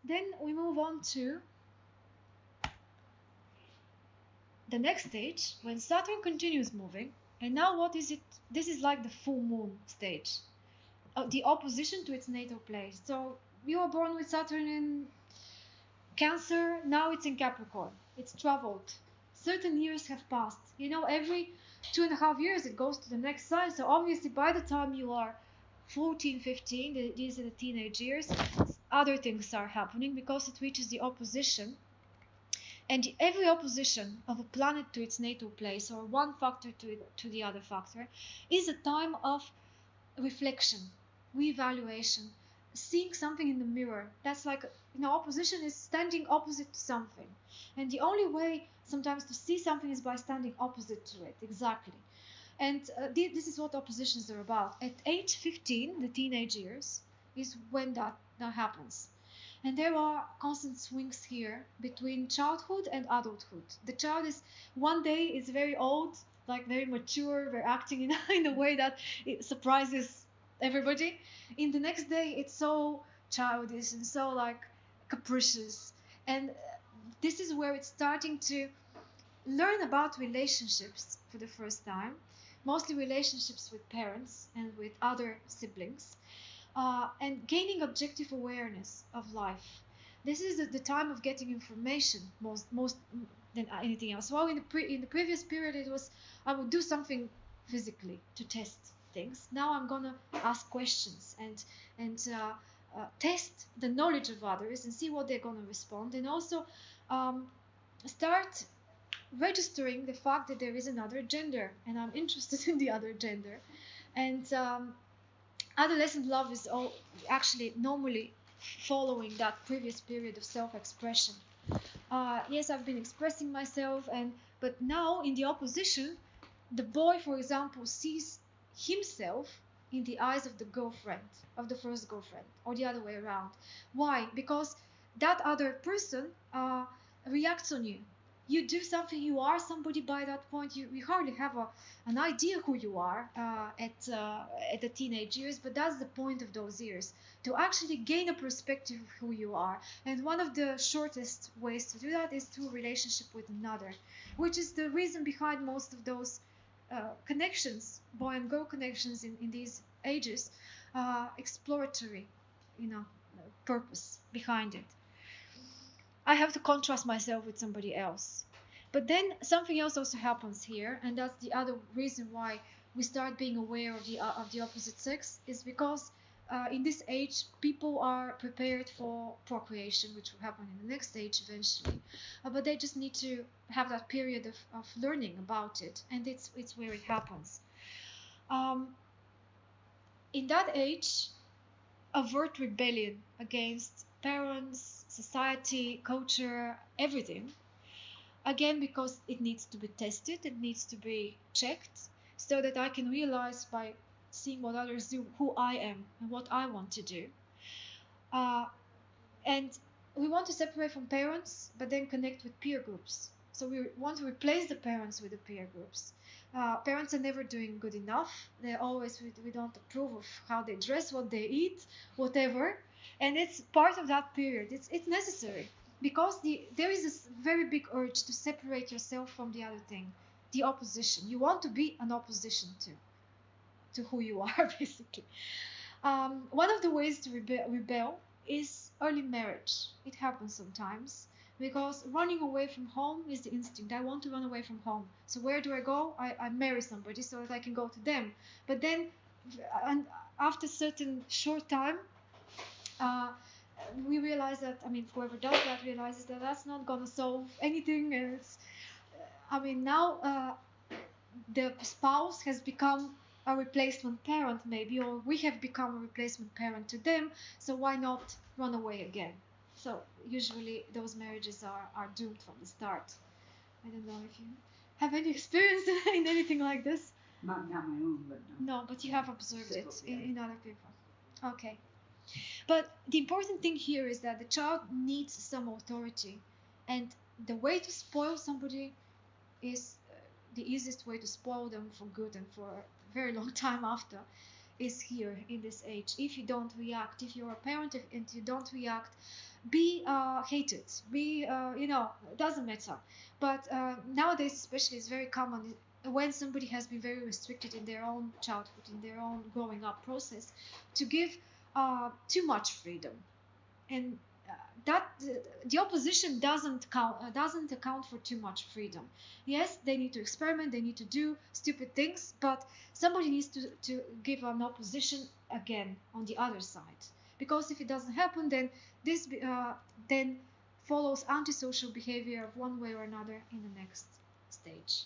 Then we move on to the next stage when Saturn continues moving. And now what is it? This is like the full moon stage, the opposition to its natal place. So you were born with Saturn in Cancer, now it's in Capricorn. It's traveled. Certain years have passed. You know, every 2.5 years it goes to the next sign. So obviously by the time you are 14, 15, these are the teenage years, other things are happening because it reaches the opposition. And every opposition of a planet to its natal place, or one factor to the other factor, is a time of reflection, reevaluation, seeing something in the mirror. That's like, opposition is standing opposite to something. And the only way sometimes to see something is by standing opposite to it, exactly. And this is what oppositions are about. At age 15, the teenage years, is when that happens. And there are constant swings here between childhood and adulthood. The child is one day is very old, like very mature, very acting in a way that it surprises everybody. In the next day, it's so childish and so like capricious. And this is where it's starting to learn about relationships for the first time, mostly relationships with parents and with other siblings, and gaining objective awareness of life. This is the time of getting information most than anything else. While in the previous period it was I would do something physically to test things. Now I'm gonna ask questions and test the knowledge of others and see what they're gonna respond, and also start registering the fact that there is another gender and I'm interested in the other gender. And adolescent love is actually normally following that previous period of self-expression. Yes, I've been expressing myself, but now in the opposition, the boy, for example, sees himself in the eyes of the girlfriend, of the first girlfriend, or the other way around. Why? Because that other person reacts on you. You do something, you are somebody by that point. You hardly have an idea who you are at the teenage years, but that's the point of those years, to actually gain a perspective of who you are. And one of the shortest ways to do that is through relationship with another, which is the reason behind most of those connections, boy and girl connections in these ages, exploratory, you know, purpose behind it. I have to contrast myself with somebody else. But then something else also happens here, and that's the other reason why we start being aware of the opposite sex, is because in this age people are prepared for procreation, which will happen in the next stage eventually. But they just need to have that period of learning about it, and it's where it happens. In that age, overt rebellion against parents, society, culture, everything. Again, because it needs to be tested, it needs to be checked, so that I can realize by seeing what others do who I am and what I want to do. And we want to separate from parents, but then connect with peer groups. So we want to replace the parents with the peer groups. Parents are never doing good enough. They're always, we don't approve of how they dress, what they eat, whatever. And it's part of that period. It's necessary because there is this very big urge to separate yourself from the other thing, the opposition. You want to be an opposition to who you are, basically. One of the ways to rebel is early marriage. It happens sometimes because running away from home is the instinct. I want to run away from home. So where do I go? I marry somebody so that I can go to them. But then, and after a certain short time, uh, we realize that, I mean, whoever does that realizes that that's not going to solve anything. And it's, I mean, now the spouse has become a replacement parent, maybe, or we have become a replacement parent to them, so why not run away again? So usually those marriages are doomed from the start. I don't know if you have any experience in anything like this. Not my own, but no. No, but you have observed it in other people. Okay. But the important thing here is that the child needs some authority, and the way to spoil somebody is the easiest way to spoil them for good and for a very long time after is here in this age. If you don't react, if you're a parent and you don't react, be hated, be it doesn't matter. But nowadays, especially, it's very common when somebody has been very restricted in their own childhood, in their own growing up process, to give too much freedom. And that the opposition doesn't account for too much freedom. Yes, they need to experiment, they need to do stupid things, but somebody needs to give an opposition again on the other side, because if it doesn't happen, then this then follows antisocial behavior of one way or another in the next stage.